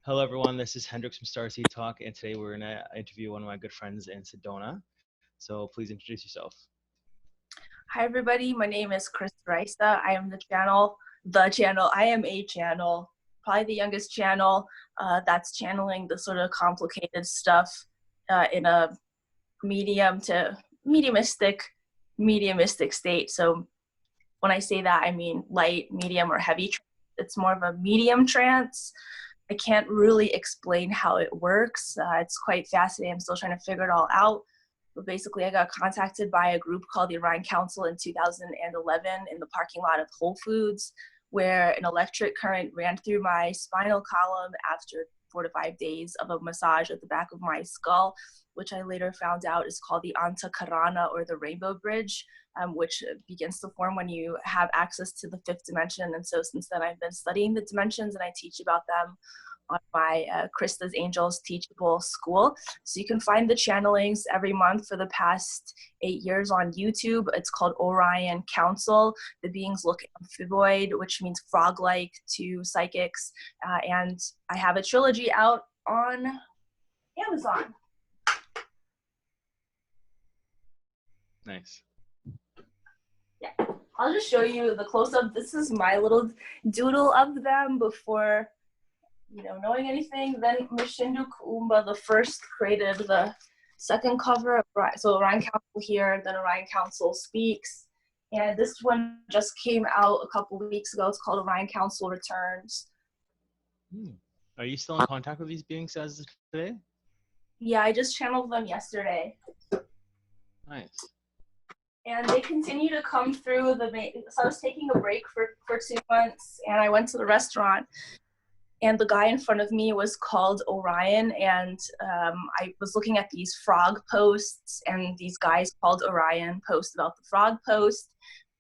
Hello, everyone. This is Hendrix from Starseed Talk, and today we're going to interview one of my good friends in Sedona. So please introduce yourself. Hi everybody, my name is Krista. I am I am a channel, probably the youngest channel that's channeling the sort of complicated stuff in a medium to mediumistic state. So when I say that, I mean light, medium, or heavy. It's more of a medium trance. I can't really explain how it works. It's quite fascinating. I'm still trying to figure it all out. But basically, I got contacted by a group called the Orion Council in 2011 in the parking lot of Whole Foods, where an electric current ran through my spinal column after 4 to 5 days of a massage at the back of my skull, which I later found out is called the Anta Karana, or the Rainbow Bridge, which begins to form when you have access to the fifth dimension. And so since then, I've been studying the dimensions and I teach about them on my Krista's Angels Teachable School. So you can find the channelings every month for the past 8 years on YouTube. It's called Orion Council. The beings look amphiboid, which means frog-like to psychics. And I have a trilogy out on Amazon. Nice. Yeah, I'll just show you the close-up. This is my little doodle of them before knowing anything. Then Mishindu Kuumba, the first, created the second cover. So Orion Council here, then Orion Council Speaks. And this one just came out a couple of weeks ago. It's called Orion Council Returns. Are you still in contact with these beings as of today? Yeah, I just channeled them yesterday. Nice. And they continue to come through so I was taking a break for 2 months, and I went to the restaurant. And the guy in front of me was called Orion, and I was looking at these frog posts, and these guys called Orion post about the frog post.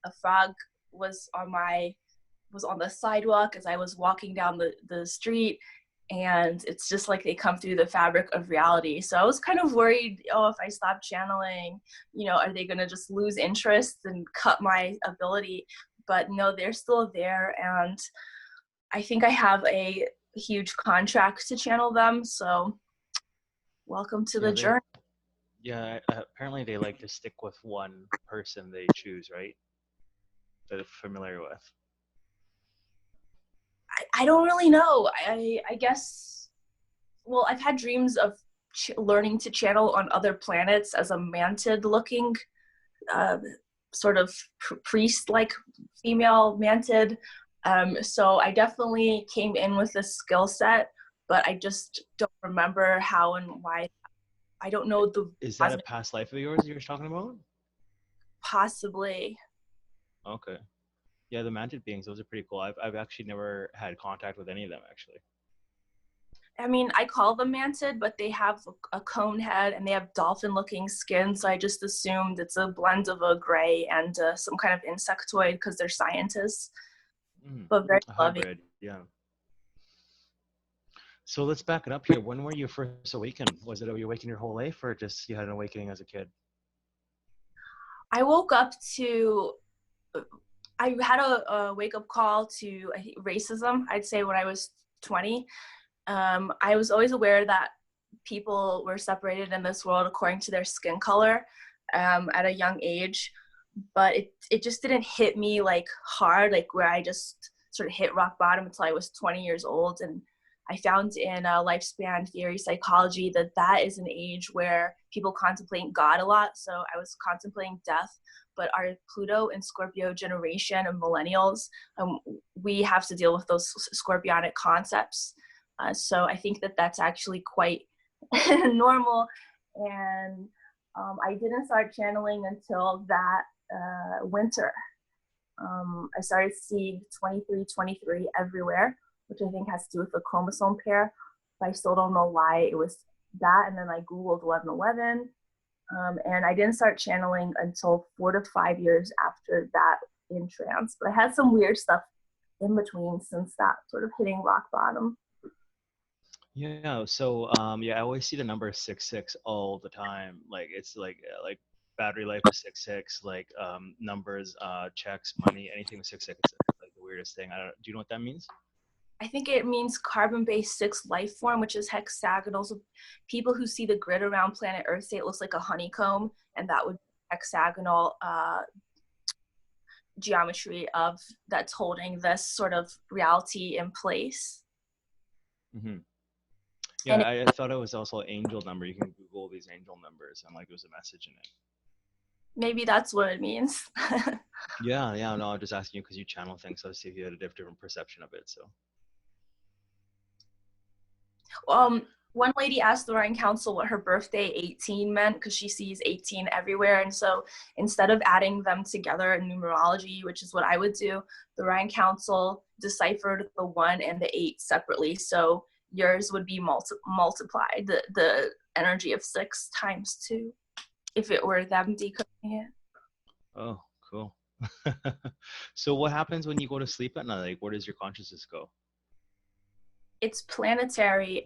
A frog was on the sidewalk as I was walking down the street, and it's just like they come through the fabric of reality. So I was kind of worried, if I stop channeling, are they going to just lose interest and cut my ability? But no, they're still there, and I think I have a huge contract to channel them, so welcome to the journey. Yeah, apparently they like to stick with one person they choose, right? That they're familiar with. I don't really know. I guess, well, I've had dreams of learning to channel on other planets as a mantid-looking sort of priest-like female mantid. So I definitely came in with this skill set, but I just don't remember how and why. I don't know the. Is that a past life of yours you were talking about? Possibly. Okay. Yeah, the mantid beings, those are pretty cool. I've actually never had contact with any of them, actually. I mean, I call them mantid, but they have a cone head and they have dolphin-looking skin, so I just assumed it's a blend of a gray and some kind of insectoid because they're scientists. But very loving. Hybrid, yeah. So let's back it up here. When were you first awakened? Was it you awakened your whole life, or just you had an awakening as a kid? I woke up to. I had a wake-up call to racism, I'd say, when I was 20. I was always aware that people were separated in this world according to their skin color at a young age, but it just didn't hit me like hard, like where I just sort of hit rock bottom until I was 20 years old. And I found in lifespan theory psychology that is an age where people contemplate God a lot. So I was contemplating death, but our Pluto and Scorpio generation of millennials, we have to deal with those scorpionic concepts. So I think that's actually quite normal. And I didn't start channeling until that winter. I started seeing 2323 everywhere, which I think has to do with the chromosome pair. But I still don't know why it was that. And then I Googled 1111. And I didn't start channeling until 4 to 5 years after that in trance. But I had some weird stuff in between since that, sort of hitting rock bottom. Yeah, so I always see the number 66 all the time. Like it's like battery life is 66, like numbers, checks, money, anything with 66. It's like the weirdest thing. Do you know what that means? I think it means carbon-based sixth life form, which is hexagonal. So people who see the grid around planet Earth say it looks like a honeycomb, and that would be hexagonal geometry of that's holding this sort of reality in place. Mm-hmm. And Yeah, I thought it was also an angel number. You can Google these angel numbers, and like there's a message in it. maybe that's what it means. Yeah, yeah. No, I'm just asking you because you channel things, so to see if you had a different perception of it. So. One lady asked the Orion Council what her birthday 18 meant because she sees 18 everywhere. And so instead of adding them together in numerology, which is what I would do, the Orion Council deciphered the 1 and the 8 separately. So yours would be multiplied, the energy of 6 times 2, if it were them decoding it. Oh, cool. So what happens when you go to sleep at night? Like, where does your consciousness go? It's planetary.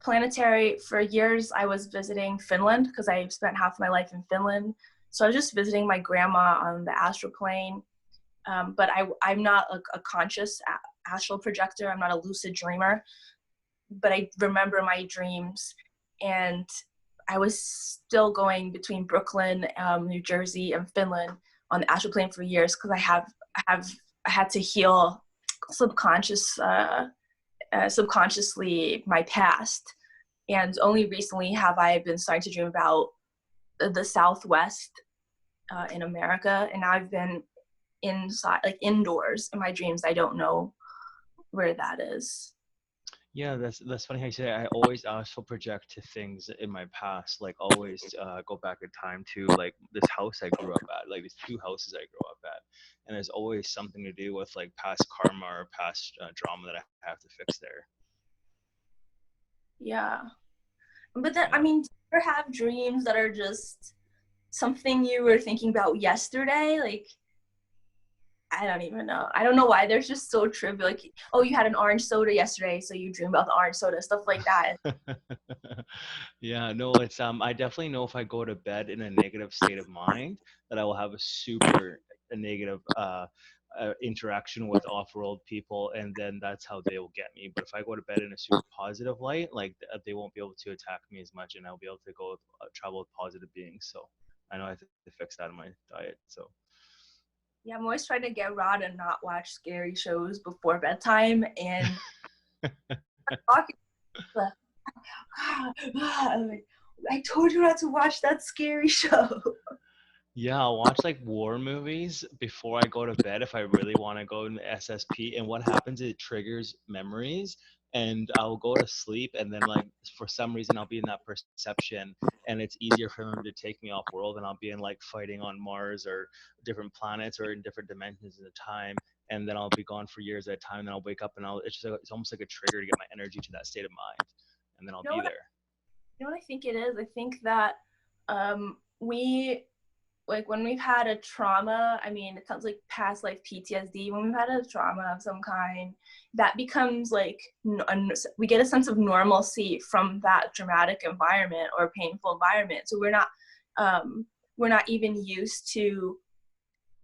Planetary. For years, I was visiting Finland because I spent half my life in Finland. So I was just visiting my grandma on the astral plane. But I'm not a conscious astral projector. I'm not a lucid dreamer. But I remember my dreams, and I was still going between Brooklyn, New Jersey, and Finland on the astral plane for years because I had to heal subconsciously my past, and only recently have I been starting to dream about the Southwest in America, and I've been inside, like indoors in my dreams. I don't know where that is. Yeah, that's funny how you say that. I always astral project to things in my past, like always go back in time to like this house I grew up at, like these 2 houses I grew up at, and there's always something to do with like past karma or past drama that I have to fix there. Yeah, but then I Yeah. mean, do you ever have dreams that are just something you were thinking about yesterday? Like, I don't even know. I don't know why. They're just so trivial. Like, oh, you had an orange soda yesterday, so you dream about the orange soda, stuff like that. Yeah, no, it's I definitely know if I go to bed in a negative state of mind that I will have a super a negative interaction with off-world people, and then that's how they will get me. But if I go to bed in a super positive light, like they won't be able to attack me as much, and I'll be able to go travel with positive beings. So I know I have to fix that in my diet. So. Yeah, I'm always trying to get Rod and not watch scary shows before bedtime, and talking. I told you not to watch that scary show. Yeah, I'll watch like war movies before I go to bed if I really want to go in SSP. And what happens, it triggers memories, and I'll go to sleep, and then like for some reason I'll be in that perception, and it's easier for them to take me off world, and I'll be in like fighting on Mars or different planets or in different dimensions at a time, and then I'll be gone for years at a time. And then I'll wake up, and it's almost like a trigger to get my energy to that state of mind, and then I'll You know be what? there. You know what I think it is? I think that we like when we've had a trauma, I mean, it sounds like past life PTSD, when we've had a trauma of some kind, that becomes like, we get a sense of normalcy from that dramatic environment or painful environment. So we're not even used to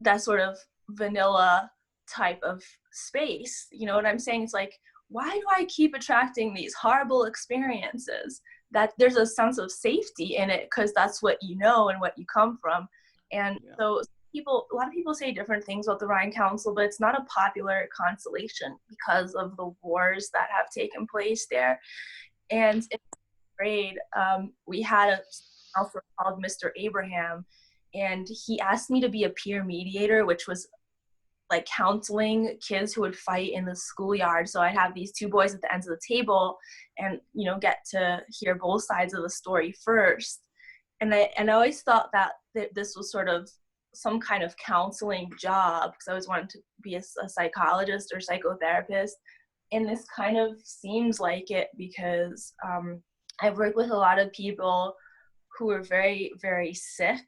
that sort of vanilla type of space. You know what I'm saying? It's like, why do I keep attracting these horrible experiences? That there's a sense of safety in it because that's what you know and what you come from. And Yeah. so a lot of people say different things about the Orion Council, but it's not a popular constellation because of the wars that have taken place there. And in grade, we had a counselor called Mr. Abraham, and he asked me to be a peer mediator, which was like counseling kids who would fight in the schoolyard. So I'd have these 2 boys at the ends of the table and, you know, get to hear both sides of the story first. And I always thought that this was sort of some kind of counseling job because I always wanted to be a psychologist or psychotherapist. And this kind of seems like it because I've worked with a lot of people who are very, very sick.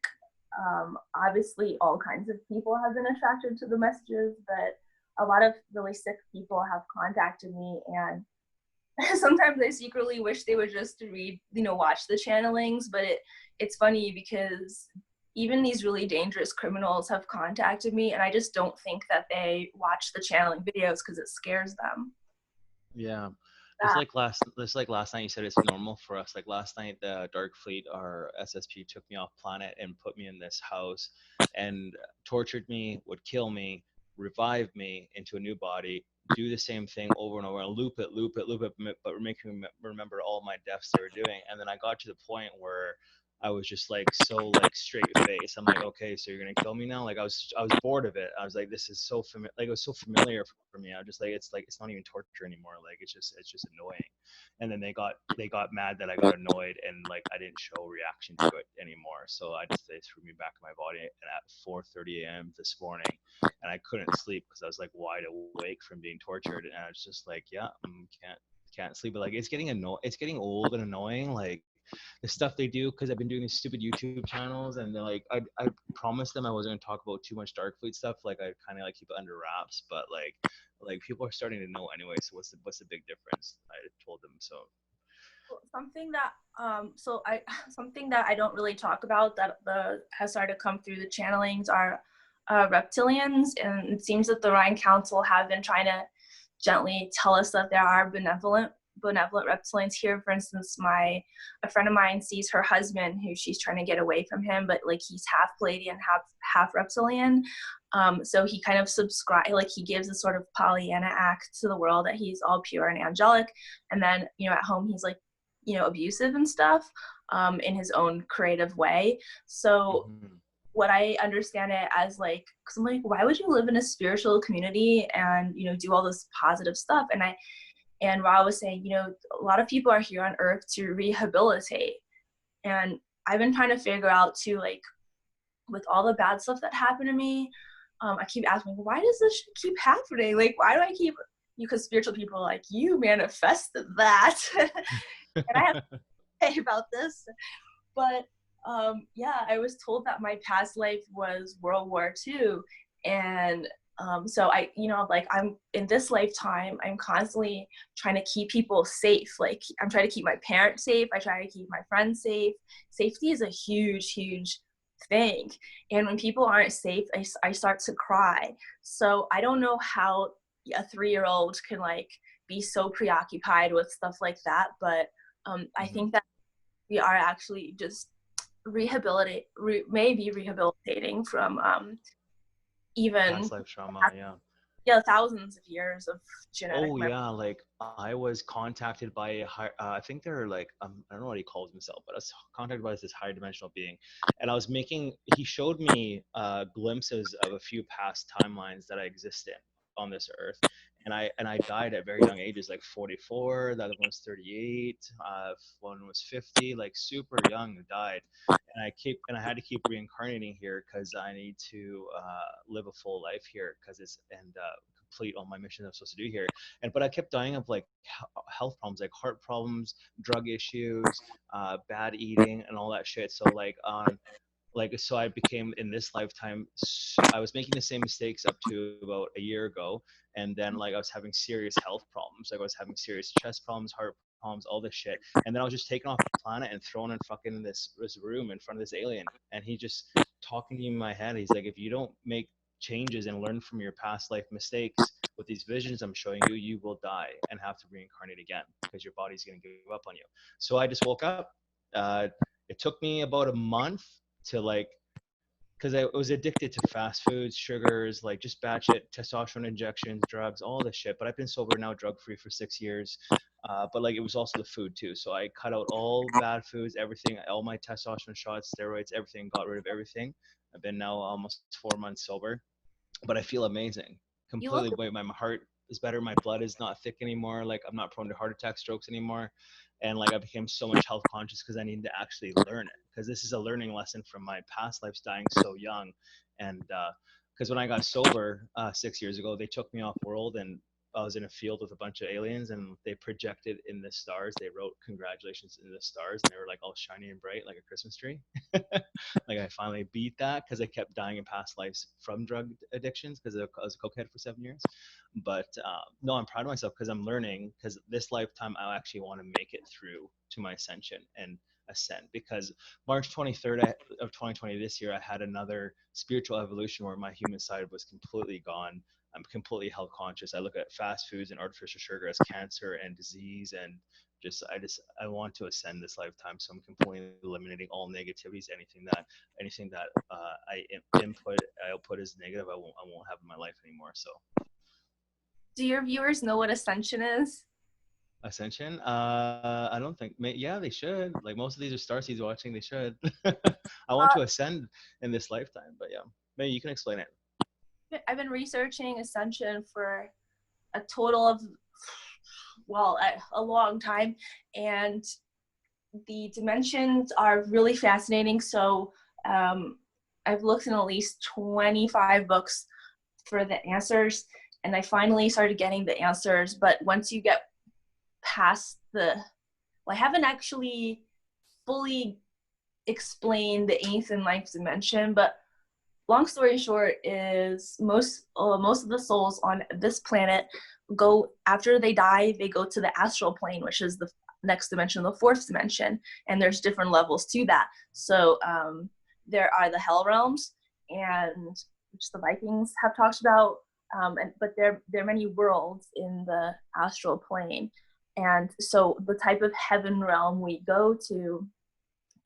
Obviously, all kinds of people have been attracted to the messages, but a lot of really sick people have contacted me, and sometimes I secretly wish they would just watch the channelings. But it's funny because even these really dangerous criminals have contacted me, and I just don't think that they watch the channeling videos because it scares them. Yeah. That This like last night you said it's normal for us. Like last night the Dark Fleet, our SSP, took me off planet and put me in this house and tortured me, would kill me, revive me into a new body, do the same thing over and over and loop it, but making me remember all my deaths they were doing. And then I got to the point where I was just like so like straight face. I'm like, okay, so you're gonna kill me now? Like I was bored of it. I was like, this is so familiar. Like it was so familiar for me. I was just like it's not even torture anymore. Like it's just annoying. And then they got mad that I got annoyed and like I didn't show reaction to it anymore. So they threw me back in my body and at 4:30 a.m. this morning, and I couldn't sleep because I was like wide awake from being tortured, and I was just like, yeah, can't sleep. But like it's getting old and annoying. Like the stuff they do because I've been doing these stupid YouTube channels, and they're like, I promised them I wasn't going to talk about too much Darkfleet stuff. Like I kind of like keep it under wraps, but like people are starting to know anyway. So what's the big difference? I told them so. something that so I something that I don't really talk about that the has started to come through the channelings are reptilians, and it seems that the Ryan Council have been trying to gently tell us that there are benevolent reptilians here. For instance, a friend of mine sees her husband, who she's trying to get away from him, but like he's half Pleiadian, half reptilian. So he kind of like he gives a sort of Pollyanna act to the world that he's all pure and angelic, and then at home he's like abusive and stuff, in his own creative way. So Mm-hmm. what I understand it as, like, because I'm like, why would you live in a spiritual community and do all this positive stuff? And Ra was saying, a lot of people are here on Earth to rehabilitate, and I've been trying to figure out too, like, with all the bad stuff that happened to me, I keep asking, why does this keep happening? Like, why do I keep? Because spiritual people are like, you manifested that, and I have to say about this. But yeah, I was told that my past life was World War II, and so I, like, I'm in this lifetime, I'm constantly trying to keep people safe. Like, I'm trying to keep my parents safe. I try to keep my friends safe. Safety is a huge, huge thing. And when people aren't safe, I start to cry. So I don't know how a 3-year-old can like be so preoccupied with stuff like that. But I Mm-hmm. think that we are actually just maybe rehabilitating from even Past life trauma, yeah. thousands of years of genetic Oh memory. yeah, like I was contacted by I think they're like I don't know what he calls himself, but I was contacted by this higher dimensional being, and he showed me glimpses of a few past timelines that I exist in on this earth, and I died at very young ages, like 44. The other one was 38. One was 50, like super young, died, and I had to keep reincarnating here because I need to live a full life here because it's and complete all my missions I'm supposed to do here. And but I kept dying of like health problems, like heart problems, drug issues, bad eating, and all that shit. So so I became in this lifetime. I was making the same mistakes up to about a year ago, and then like I was having serious health problems. Like I was having serious chest problems, heart problems, all this shit. And then I was just taken off planet and thrown in fucking this room in front of this alien, and he just talking to me in my head. He's like, if you don't make changes and learn from your past life mistakes with these visions I'm showing you, you will die and have to reincarnate again because your body's going to give up on you. So I just woke up. It took me about a month to like because I was addicted to fast foods, sugars, like just batch it, testosterone injections, drugs, all this shit. But I've been sober now, drug free for 6 years. But like it was also the food too. So I cut out all bad foods, everything, all my testosterone shots, steroids, everything, got rid of everything. I've been now almost 4 months sober, but I feel amazing. You look Completely, my heart is better. My blood is not thick anymore. Like I'm not prone to heart attack, strokes anymore. And like I became so much health conscious because I needed to actually learn it. Because this is a learning lesson from my past lives dying so young. And because when I got sober 6 years ago, they took me off world and I was in a field with a bunch of aliens and they projected in the stars. They wrote congratulations in the stars and they were like all shiny and bright like a Christmas tree. Like I finally beat that because I kept dying in past lives from drug addictions because I was a cokehead for 7 years. But no, I'm proud of myself because I'm learning because this lifetime I actually want to make it through to my ascension. And ascend, because March 23rd of 2020 this year, I had another spiritual evolution where my human side was completely gone. I'm completely health conscious. I look at fast foods and artificial sugar as cancer and disease, and I want to ascend this lifetime. So I'm completely eliminating all negativities. Anything that I output as negative, I won't have in my life anymore. So Do your viewers know what ascension is? ascension, I don't think. Yeah, they should. Like most of these are starseeds watching. They should. I want to ascend in this lifetime, but yeah, maybe you can explain it. I've been researching ascension for a total of, well, a long time, and the dimensions are really fascinating. So I've looked in at least 25 books for the answers, and I finally started getting the answers. But once you get past well, I haven't actually fully explained the eighth and ninth dimension, but long story short is most of the souls on this planet go, after they die, they go to the astral plane, which is the next dimension, the fourth dimension, and there's different levels to that. So there are the hell realms, and which the Vikings have talked about, but there are many worlds in the astral plane, and so the type of heaven realm we go to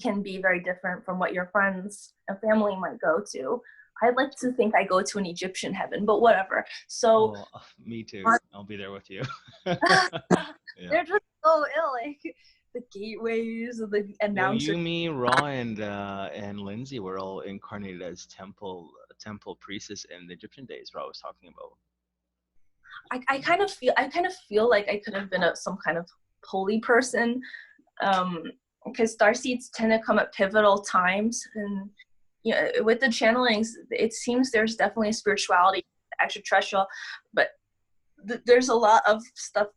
can be very different from what your friends and family might go to. I'd like to think I go to an Egyptian heaven, but whatever. So Me too. I'll be there with you. they're just so ill, like the gateways of the Well, announcers. you, me, Raw, and Lindsay were all incarnated as temple priestess in the Egyptian days. Raw was talking about. I kind of feel like I could have been some kind of holy person, because starseeds tend to come at pivotal times, and with the channelings, it seems there's definitely a spirituality, extraterrestrial, but there's a lot of stuff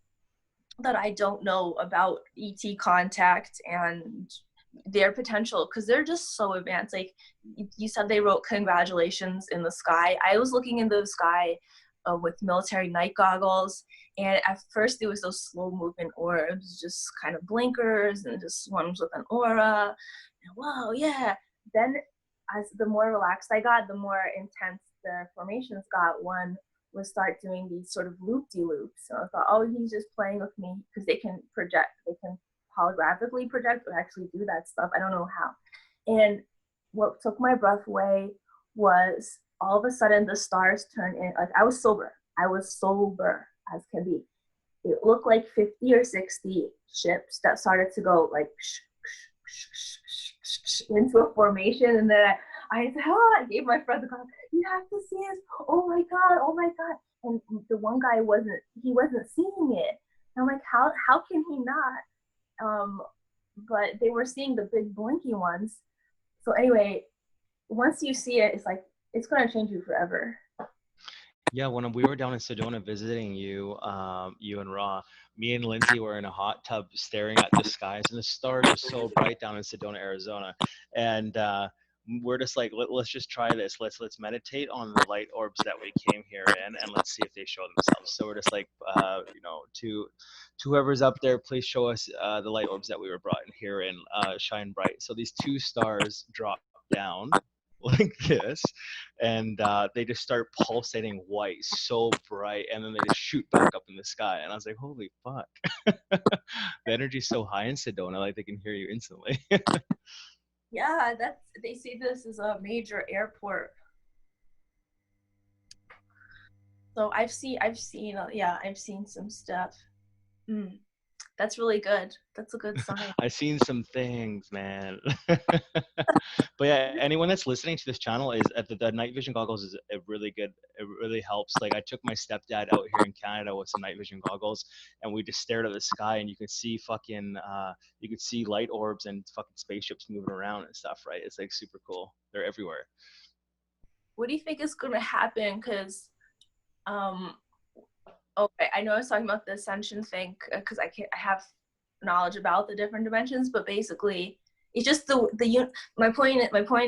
that I don't know about ET contact and their potential, because they're just so advanced. Like you said, they wrote congratulations in the sky. I was looking in the sky with military night goggles, and at first it was those slow moving orbs, just kind of blinkers and just ones with an aura, and whoa, yeah. Then as the more relaxed I got, the more intense the formations got. One would start doing these sort of loop-de-loops. So I thought, oh, he's just playing with me, because they can project, they can holographically project or actually do that stuff. I don't know how. And what took my breath away was all of a sudden the stars turned in. Like I was sober as can be. It looked like 50 or 60 ships that started to go like into a formation, and then I said, oh, I gave my friend the call. You have to see this. Oh my god, oh my god. And the one guy wasn't seeing it. And I'm like, how can he not? But they were seeing the big blinky ones. So anyway, once you see it, it's like it's gonna change you forever. Yeah, when we were down in Sedona visiting you, you and Raw, me and Lindsay were in a hot tub staring at the skies, and the stars are so bright down in Sedona, Arizona, and we're just like, let's just try this. Let's meditate on the light orbs that we came here in, and let's see if they show themselves. So we're just like, to whoever's up there, please show us the light orbs that we were brought in here and shine bright. So these two stars drop down like this, and they just start pulsating white, so bright, and then they just shoot back up in the sky. And I was like, holy fuck. The energy's so high in Sedona, like they can hear you instantly. Yeah, they see this as a major airport. So I've seen some stuff. That's really good. That's a good sign. I've seen some things, man. But yeah, anyone that's listening to this channel is the night vision goggles is a really good. It really helps. Like I took my stepdad out here in Canada with some night vision goggles, and we just stared at the sky, and you could see you could see light orbs and fucking spaceships moving around and stuff. Right? It's like super cool. They're everywhere. What do you think is gonna happen? Because okay, I know I was talking about the ascension thing because I have knowledge about the different dimensions, but basically it's just my point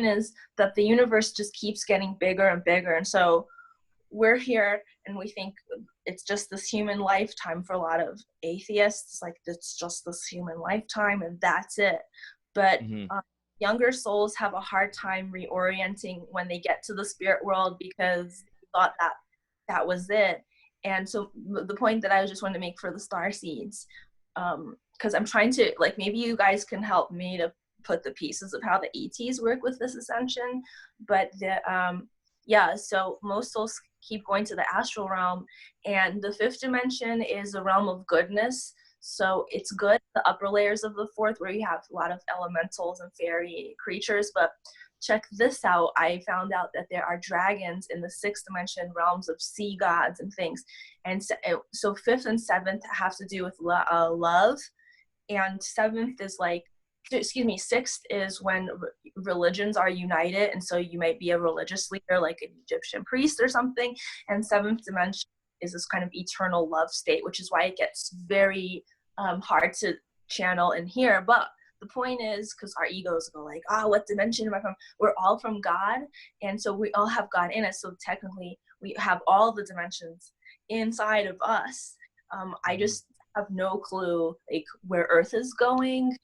is that the universe just keeps getting bigger and bigger, and so we're here and we think it's just this human lifetime. For a lot of atheists, like it's just this human lifetime and that's it. but Mm-hmm. younger souls have a hard time reorienting when they get to the spirit world because they thought that that was it. And so the point that I just wanted to make for the star seeds, because I'm trying to, like, maybe you guys can help me to put the pieces of how the ETs work with this ascension. But yeah, so most souls keep going to the astral realm, and the fifth dimension is a realm of goodness. So it's good, the upper layers of the fourth, where you have a lot of elementals and fairy creatures. But check this out. I found out that there are dragons in the sixth dimension, realms of sea gods and things. And so fifth and seventh have to do with love. And seventh is like, excuse me, sixth is when religions are united. And so you might be a religious leader, like an Egyptian priest or something. And seventh dimension is this kind of eternal love state, which is why it gets very hard to channel in here. But the point is, because our egos go like, oh, what dimension am I from? We're all from God. And so we all have God in us. So technically, we have all the dimensions inside of us. I just have no clue like where Earth is going,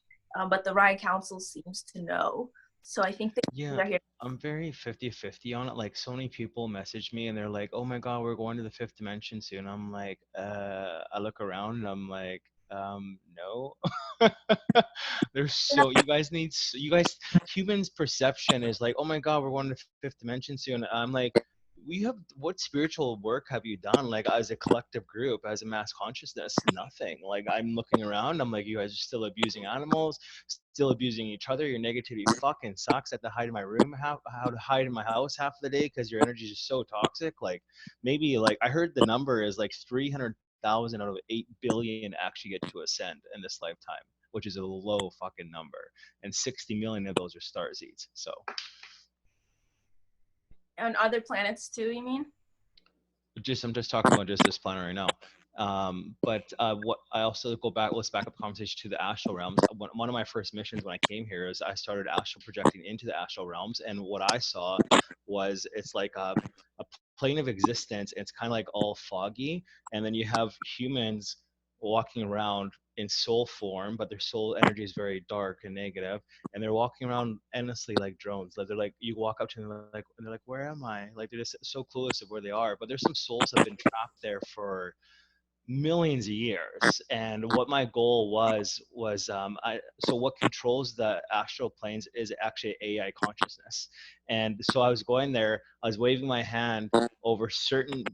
but the Ryan Council seems to know. So I think Yeah, they're here. I'm very 50-50 on it. Like, so many people message me and they're like, "Oh my God, we're going to the fifth dimension soon." I'm like, I look around and I'm like, no. There's so you guys humans' perception is like, "Oh my God, we're going to the fifth dimension soon." I'm like, we have what spiritual work have you done, like, as a collective group, as a mass consciousness? Nothing. Like, I'm looking around, I'm like, you guys are still abusing animals, still abusing each other. Your negativity fucking sucks. I have to hide in my room, how to hide in my house half of the day because your energy is just so toxic. Like, maybe, like, I heard the number is like 300,000 out of 8 billion actually get to ascend in this lifetime, which is a low fucking number, and 60 million of those are star seeds. So On other planets too, you mean? I'm just talking about just this planet right now. But what I also go back, let's back up the conversation to the astral realms. One of my first missions when I came here is I started astral projecting into the astral realms, and what I saw was it's like a plane of existence. It's kind of like all foggy, and then you have humans walking around in soul form, but their soul energy is very dark and negative, and they're walking around endlessly like drones. Like, they're like, you walk up to them like, and they're like, "Where am I?" Like, they're just so clueless of where they are. But there's some souls that have been trapped there for millions of years. And what my goal was so what controls the astral planes is actually AI consciousness. And so I was going there, I was waving my hand over certain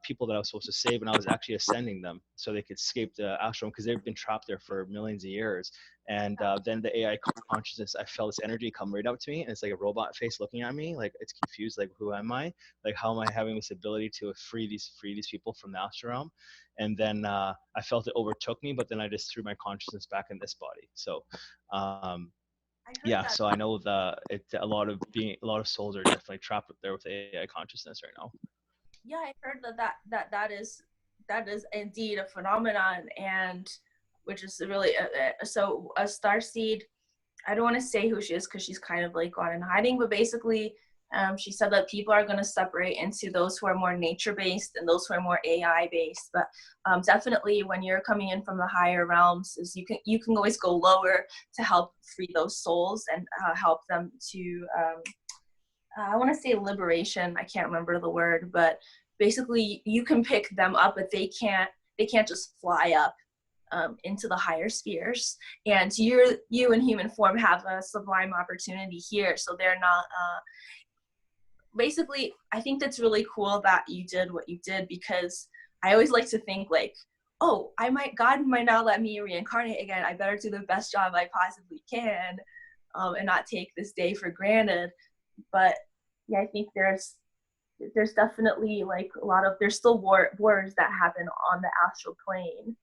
people that I was supposed to save, and I was actually ascending them so they could escape the astral, because they've been trapped there for millions of years. And then the AI consciousness, I felt this energy come right up to me, and it's like a robot face looking at me, like it's confused, like, who am I? Like, how am I having this ability to free these people from the astral realm? And then I felt it overtook me, but then I just threw my consciousness back in this body. So I heard yeah, that. so I know a lot of souls are definitely trapped up there with AI consciousness right now. Yeah, I heard that is indeed a phenomenon, and which is really so a star seed. I don't want to say who she is because she's kind of like gone in hiding, but basically, she said that people are going to separate into those who are more nature based and those who are more AI based. But definitely, when you're coming in from the higher realms, is you can always go lower to help free those souls and help them to. I want to say liberation. I can't remember the word, but basically, you can pick them up, but they can't. They can't just fly up into the higher spheres, and you in human form have a sublime opportunity here, so they're not basically. I think that's really cool that you did what you did, because I always like to think like, oh, God might not let me reincarnate again, I better do the best job I possibly can, and not take this day for granted. But yeah, I think there's definitely like a lot of, there's still wars that happen on the astral plane.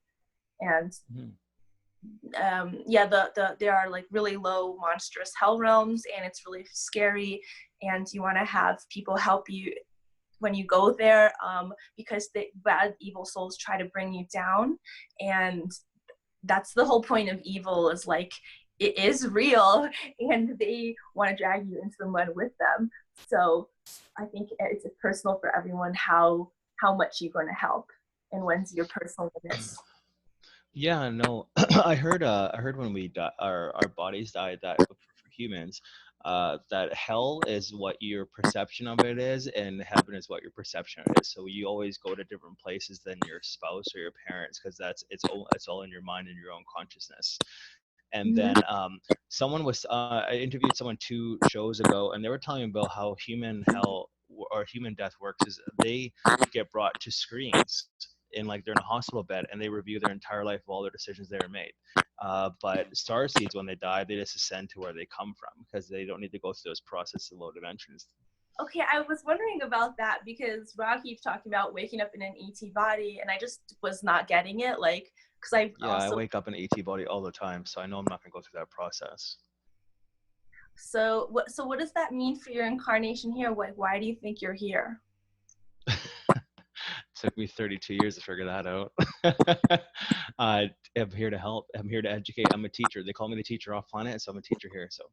And Mm-hmm. yeah, there are like really low monstrous hell realms, and it's really scary, and you want to have people help you when you go there, because the bad evil souls try to bring you down, and that's the whole point of evil, is like it is real, and they want to drag you into the mud with them. So I think it's personal for everyone how much you're going to help and when's your personal limits. Yeah, no, I heard when we die, our bodies die, that for humans, that hell is what your perception of it is, and heaven is what your perception of it is. So you always go to different places than your spouse or your parents, because it's all in your mind and your own consciousness. And then Mhm. someone was I interviewed someone 2 shows ago, and they were telling me about how human hell or human death works is they get brought to screens in like they're in a hospital bed, and they review their entire life of all their decisions they were made. But star seeds, when they die, they just ascend to where they come from because they don't need to go through those processes of low dimensions. Okay, I was wondering about that because Rob keeps talking about waking up in an ET body, and I just was not getting it. Like, because I Yeah, I also, wake up in an ET body all the time, so I know I'm not going to go through that process. so what does that mean for your incarnation here? Like, why do you think you're here? Took me 32 years to figure that out. I'm here to help. I'm here to educate. I'm a teacher. They call me the teacher off planet, so I'm a teacher here. So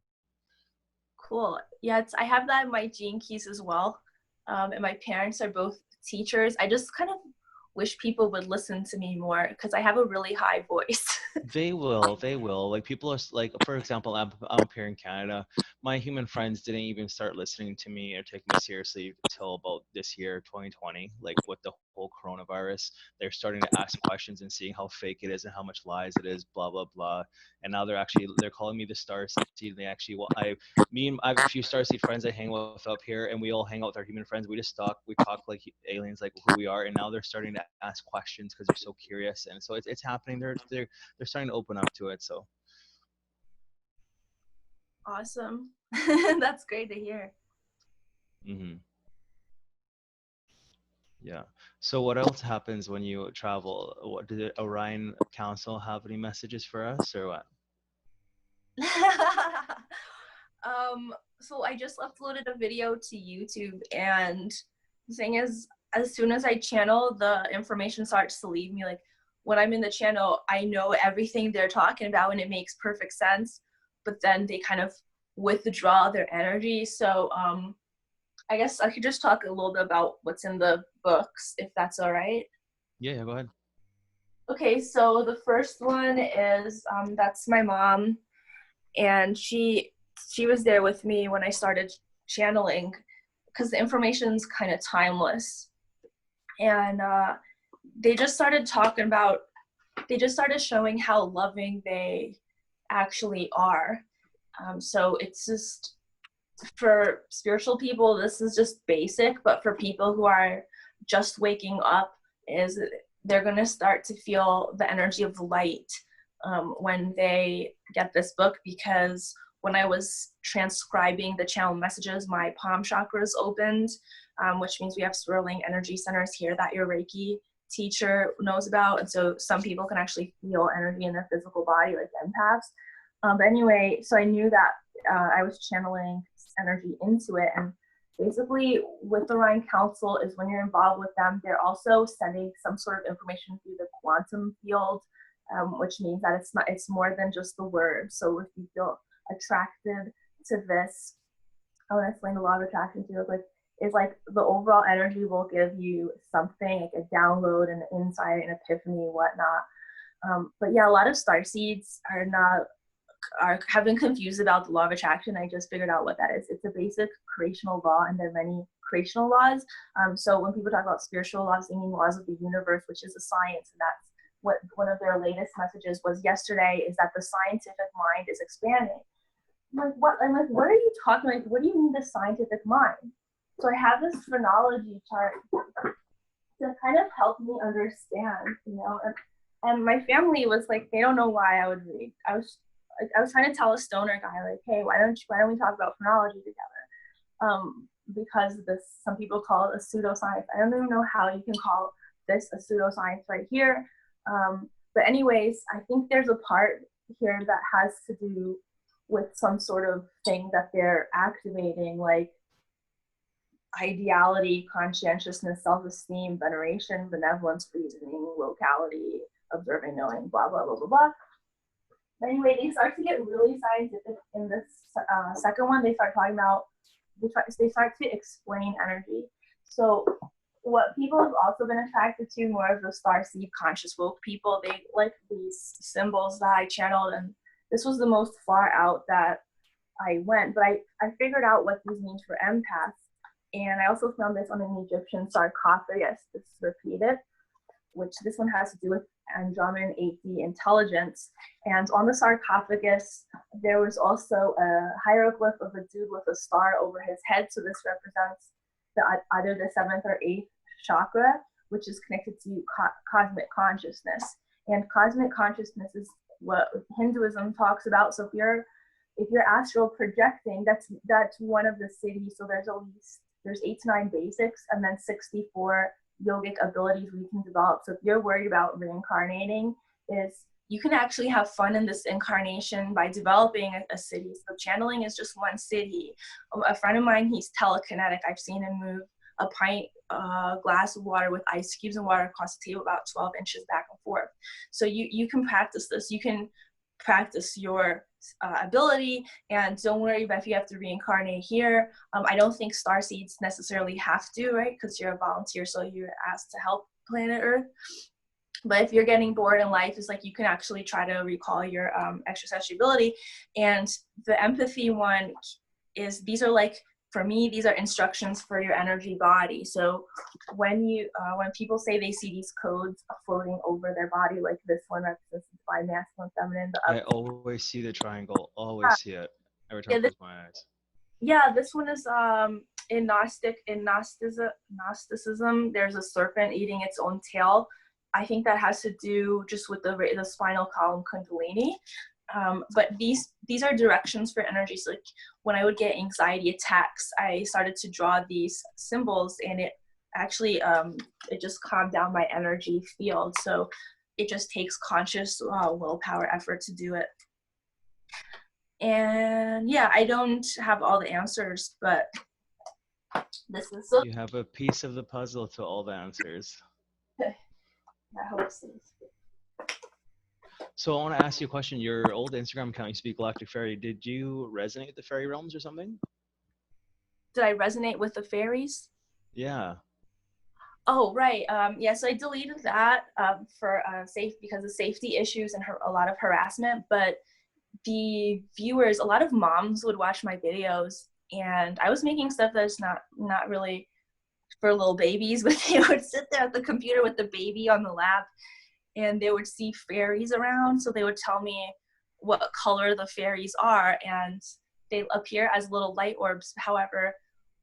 Cool. Yeah, I have that in my gene keys as well. And my parents are both teachers. I just kind of wish people would listen to me more because I have a really high voice. they will. They will. Like people are like, for example, I'm up here in Canada. My human friends didn't even start listening to me or taking me seriously until about this year, 2020. Like with the whole coronavirus, they're starting to ask questions and seeing how fake it is and how much lies it is. Blah blah blah. And now they're calling me the Starseed. They actually, well, I have a few Starseed friends I hang with up here, and we all hang out with our human friends. We talk like aliens, like who we are. And now they're starting to ask questions because they're so curious, and so it's happening. They're starting to open up to it. So, Awesome. That's great to hear. hmm yeah. So, what else happens when you travel? What did the Orion Council have any messages for us, or what? So I just uploaded a video to YouTube, and the thing is, as soon as I channel, the information starts to leave me. Like when I'm in the channel, I know everything they're talking about, and it makes perfect sense. But then they kind of withdraw their energy. So I guess I could just talk a little bit about what's in the books, if that's all right. Yeah, yeah, go ahead. Okay, so the first one is that's my mom, and she was there with me when I started channeling because the information's kind of timeless. And they just started talking about they just started showing how loving they actually are. So it's just for spiritual people, this is just basic, but for people who are just waking up, is they're going to start to feel the energy of the light when they get this book, because when I was transcribing the channel messages, my palm chakras opened, which means we have swirling energy centers here that your Reiki teacher knows about. And so some people can actually feel energy in their physical body, like empaths. But anyway, so I knew that I was channeling energy into it. And basically, with the Rhine Council, is when you're involved with them, they're also sending some sort of information through the quantum field, which means that it's more than just the word. So if you feel attracted to this, I want to explain the law of attraction to you. Like, is like the overall energy will give you something like a download, an insight, an epiphany, whatnot. But yeah, a lot of star seeds have been confused about the law of attraction. I just figured out what that is. It's a basic creational law, and there are many creational laws. So when people talk about spiritual laws, they mean laws of the universe, which is a science, and that's what one of their latest messages was yesterday, is that the scientific mind is expanding. I'm like, what? I'm like, what are you talking about? Like, what do you mean the scientific mind? So I have this phrenology chart to kind of help me understand, and my family was like, they don't know why I would read. I was trying to tell a stoner guy, like, hey, why don't we talk about chronology together? Because some people call it a pseudoscience. I don't even know how you can call this a pseudoscience right here. But anyways, I think there's a part here that has to do with some sort of thing that they're activating, like ideality, conscientiousness, self-esteem, veneration, benevolence, reasoning, locality, observing, knowing, blah, blah, blah, blah, blah. Anyway, they start to get really scientific in this second one. They start talking about, they start to explain energy. So what people have also been attracted to, more of the Starseed conscious woke people, they like these symbols that I channeled, and this was the most far out that I went, but I figured out what these mean for empaths. And I also found this on an Egyptian sarcophagus. This is repeated, which this one has to do with Andromedan 8D intelligence. And on the sarcophagus, there was also a hieroglyph of a dude with a star over his head. So this represents either the 7th or 8th chakra, which is connected to cosmic consciousness. And cosmic consciousness is what Hinduism talks about. So if you're astral projecting, that's one of the cities. So there's 8 to 9 basics, and then 64 yogic abilities we can develop. So if you're worried about reincarnating, you can actually have fun in this incarnation by developing a city. So channeling is just one city. A friend of mine, he's telekinetic. I've seen him move a pint glass of water with ice cubes and water across the table about 12 inches back and forth. So you can practice this. You can practice your ability, and don't worry about if you have to reincarnate here. I don't think starseeds necessarily have to, right? Because you're a volunteer, so you're asked to help planet Earth. But if you're getting bored in life, it's like you can actually try to recall your extrasensory ability. And the empathy one is, these are like, for me, these are instructions for your energy body. So when people say they see these codes floating over their body, like this one represents divine masculine, feminine. I always see the triangle. Always see it every time I close my eyes. Yeah, this one is in Gnosticism. There's a serpent eating its own tail. I think that has to do just with the spinal column kundalini. But these are directions for energies. Like when I would get anxiety attacks, I started to draw these symbols, and it actually it just calmed down my energy field. So it just takes conscious willpower effort to do it. And yeah, I don't have all the answers, but this is you have a piece of the puzzle to all the answers. I hope so. So I want to ask you a question. Your old Instagram account used to be Galactic Fairy. Did you resonate with the fairy realms or something? Did I resonate with the fairies? Yeah. Oh, right. Yeah, so I deleted that for because of safety issues and a lot of harassment. But the viewers, a lot of moms would watch my videos, and I was making stuff that's not really for little babies, but they would sit there at the computer with the baby on the lap, and they would see fairies around. So they would tell me what color the fairies are, and they appear as little light orbs. However,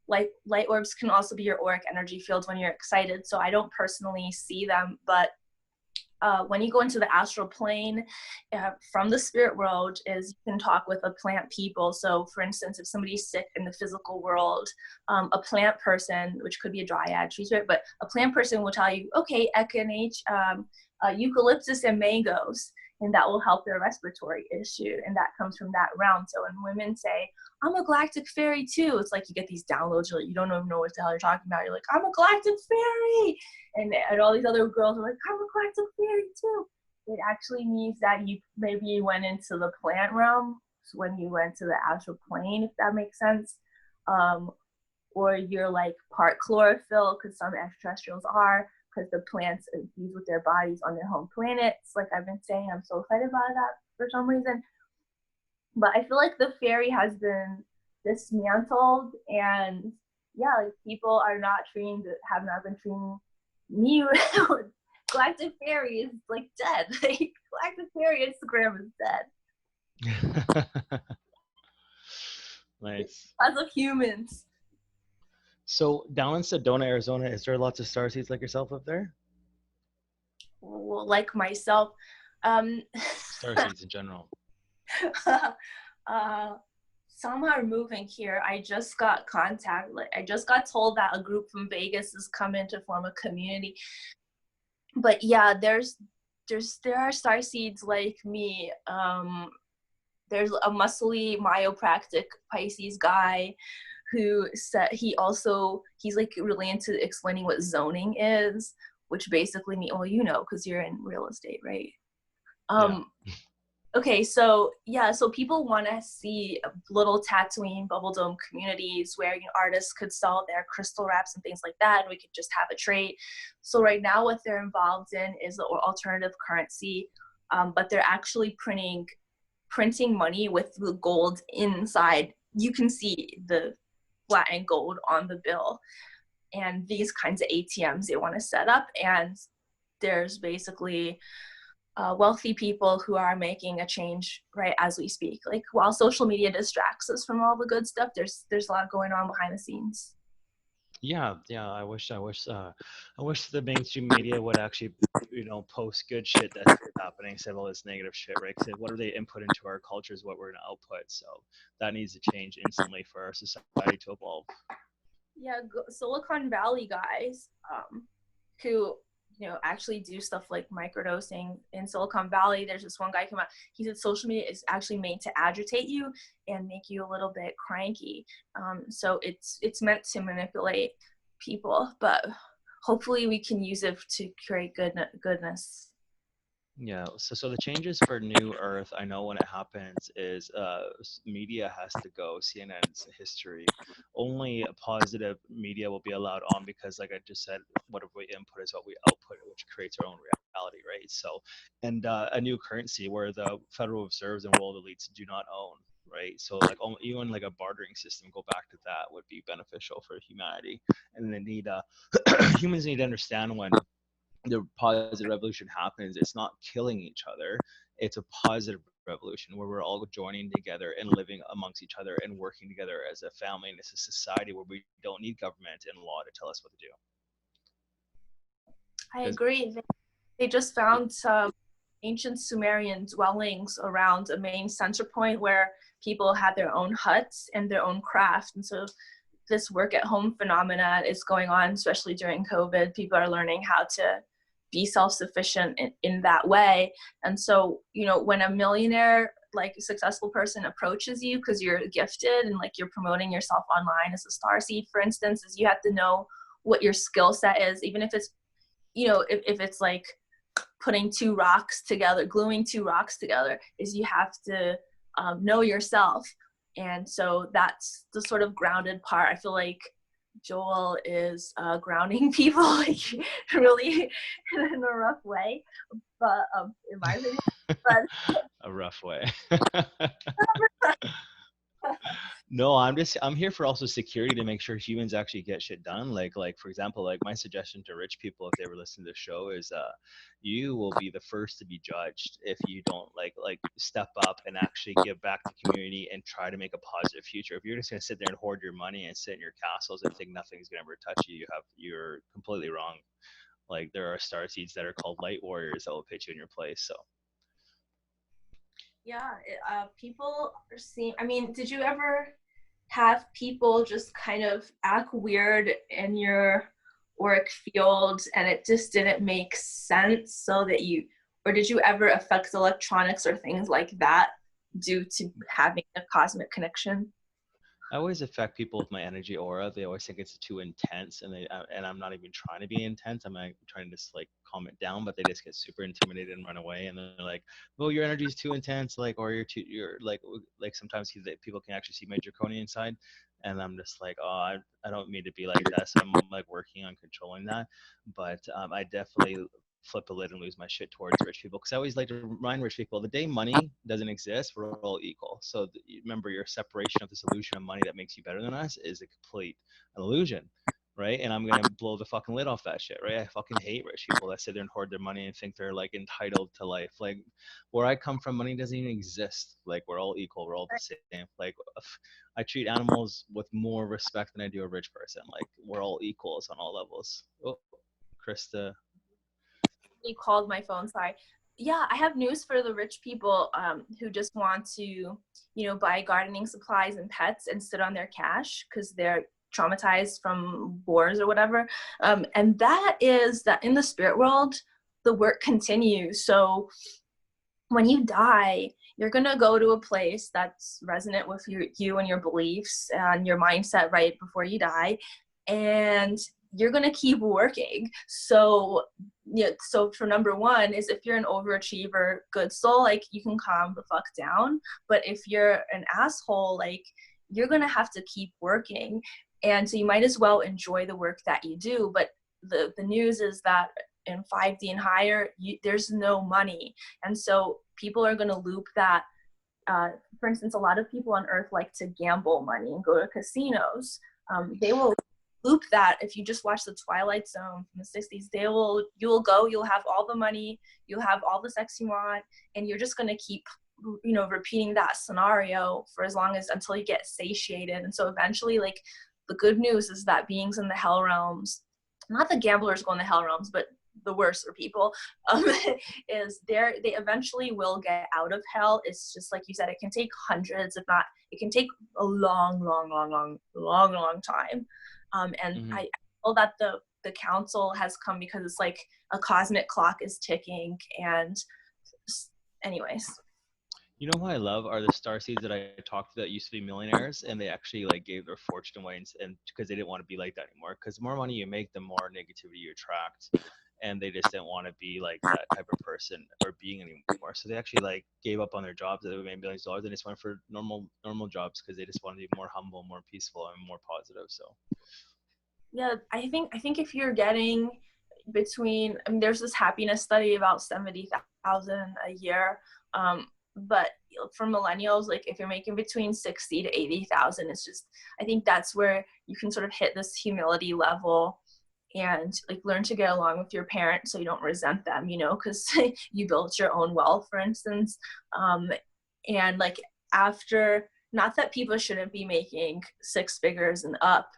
light orbs can also be your auric energy fields when you're excited. So I don't personally see them, but when you go into the astral plane from the spirit world, is you can talk with a plant people. So for instance, if somebody's sick in the physical world, a plant person, which could be a dryad, tree spirit, but a plant person will tell you, okay, echinacea, eucalyptus and mangoes, and that will help their respiratory issue. And that comes from that realm. So when women say, I'm a galactic fairy too, it's like you get these downloads, you don't even know what the hell you're talking about. You're like, I'm a galactic fairy. And all these other girls are like, I'm a galactic fairy too. It actually means that you went into the plant realm when you went to the astral plane, if that makes sense. Or you're like part chlorophyll, because some extraterrestrials are, because the plants infuse with their bodies on their home planets. Like I've been saying, I'm so excited about that for some reason. But I feel like the fairy has been dismantled, and yeah, like people are have not been treating me with galactic fairy is like dead. Like galactic fairy Instagram is dead. Nice. As of humans. So down in Sedona, Arizona, is there lots of starseeds like yourself up there? Well, like myself. Starseeds in general. Some are moving here. I just got I just got told that a group from Vegas is coming to form a community. But yeah, there are starseeds like me. There's a muscly myopractic Pisces guy who said he's like really into explaining what zoning is, which basically means, well, because you're in real estate, right? Yeah. Okay, so yeah, so people want to see little Tatooine bubble dome communities where, you know, artists could sell their crystal wraps and things like that, and we could just have a trade. So right now, what they're involved in is the alternative currency, but they're actually printing money with the gold inside. You can see the flattened gold on the bill, and these kinds of ATMs they want to set up, and there's basically wealthy people who are making a change right as we speak. Like while social media distracts us from all the good stuff, there's a lot going on behind the scenes. Yeah, yeah. I wish the mainstream media would actually, post good shit that's happening instead of all this negative shit, right? Because what do they input into our culture is what we're gonna output. So that needs to change instantly for our society to evolve. Yeah, Silicon Valley guys who, you know, actually do stuff like microdosing in Silicon Valley. There's this one guy came out. He said social media is actually made to agitate you and make you a little bit cranky. So it's meant to manipulate people, but hopefully we can use it to create goodness. Yeah, so the changes for New Earth, I know when it happens is media has to go. CNN's history, only positive media will be allowed on because, like I just said, whatever we input is what we output, which creates our own reality, right? So, and a new currency where the Federal Reserves and world elites do not own, right? So, like even like a bartering system, go back to that would be beneficial for humanity, and they need humans need to understand when the positive revolution happens, it's not killing each other. It's a positive revolution where we're all joining together and living amongst each other and working together as a family and as a society where we don't need government and law to tell us what to do. I Because agree. They just found some ancient Sumerian dwellings around a main center point where people had their own huts and their own craft. And so this work at home phenomena is going on, especially during COVID. People are learning how to be self-sufficient in that way. And so, you know, when a millionaire, like a successful person approaches you because you're gifted and like you're promoting yourself online as a starseed, for instance, is you have to know what your skill set is, even if it's, you know, if it's like putting two rocks together, gluing two rocks together, is you have to know yourself. And so that's the sort of grounded part. I feel like Joel is grounding people like really in a rough way, but in my opinion, but a rough way. No, I'm here for also security to make sure humans actually get shit done. Like for example, like my suggestion to rich people if they ever listen to the show is you will be the first to be judged if you don't like step up and actually give back to community and try to make a positive future. If you're just gonna sit there and hoard your money and sit in your castles and think nothing's gonna ever touch you, you're completely wrong. Like there are star seeds that are called light warriors that will put you in your place. So yeah, people are seeing. I mean, did you ever have people just kind of act weird in your work field and it just didn't make sense so that you, or did you ever affect electronics or things like that due to having a cosmic connection? I always affect people with my energy aura. They always think it's too intense, and I'm not even trying to be intense. I'm like trying to just like calm it down, but they just get super intimidated and run away. And they're like, "Well, your energy is too intense," like, or you're like sometimes people can actually see my draconian side, and I'm just like, "Oh, I don't mean to be like that." So I'm like working on controlling that, but I definitely flip a lid and lose my shit towards rich people because I always like to remind rich people the day money doesn't exist, we're all equal. So remember, your separation of this illusion of money that makes you better than us is a complete illusion, right? And I'm gonna blow the fucking lid off that shit, right? I fucking hate rich people that sit there and hoard their money and think they're like entitled to life. Like where I come from, money doesn't even exist. Like we're all equal, we're all the same. Like I treat animals with more respect than I do a rich person. Like we're all equals on all levels. Oh, Krista. You called my phone, sorry. Yeah, I have news for the rich people who just want to, you know, buy gardening supplies and pets and sit on their cash because they're traumatized from wars or whatever. And that is that in the spirit world, the work continues. So when you die, you're gonna go to a place that's resonant with you and your beliefs and your mindset right before you die. And you're going to keep working. So yeah, so for number one is, if you're an overachiever, good soul, like you can calm the fuck down. But if you're an asshole, like you're going to have to keep working. And so you might as well enjoy the work that you do. But the news is that in 5D and higher, there's no money. And so people are going to loop that. For instance, a lot of people on earth like to gamble money and go to casinos. They will loop that. If you just watch the Twilight Zone from the 60s, you'll go, you'll have all the money, you'll have all the sex you want, and you're just going to keep, repeating that scenario for as long as, until you get satiated. And so eventually, like, the good news is that beings in the hell realms, not the gamblers go in the hell realms, but the worser people, is they eventually will get out of hell. It's just like you said, it can take hundreds, if not, it can take a long time. And Mm-hmm. I feel that the council has come because it's like a cosmic clock is ticking. And anyways. You know who I love are the starseeds that I talked to that used to be millionaires, and they actually like gave their fortune away, and because they didn't want to be like that anymore. Because the more money you make, the more negativity you attract, and they just didn't want to be like that type of person or being anymore. So they actually like gave up on their jobs that made millions of dollars, and just went for normal jobs because they just wanted to be more humble, more peaceful, and more positive. So Yeah, I think if you're getting between, I mean, there's this happiness study about 70,000 a year, but for millennials, like if you're making between 60 to 80,000, it's just, I think that's where you can sort of hit this humility level and like learn to get along with your parents so you don't resent them, because you built your own wealth, for instance. And like, after, not that people shouldn't be making six figures and up.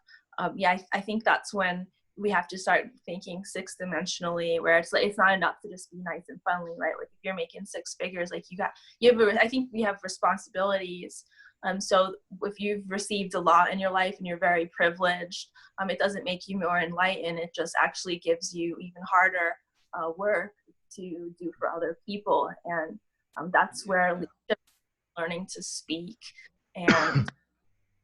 Yeah, I think that's when we have to start thinking six dimensionally, where it's like, it's not enough to just be nice and friendly, right? Like if you're making six figures, like I think we have responsibilities. So if you've received a lot in your life and you're very privileged, it doesn't make you more enlightened. It just actually gives you even harder work to do for other people. And that's where leadership, learning to speak and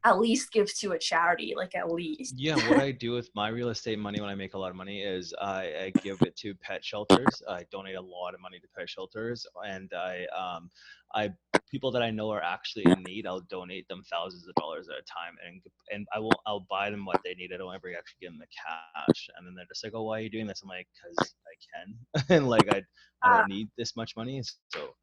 at least give to a charity, like at least. yeah, what I do with my real estate money when I make a lot of money is I give it to pet shelters. I donate a lot of money to pet shelters, and I people that I know are actually in need, I'll donate them thousands of dollars at a time, and I'll buy them what they need. I don't ever actually give them the cash, and then they're just like, oh, why are you doing this? I'm like, because I can, and like I Uh, don't need this much money, so.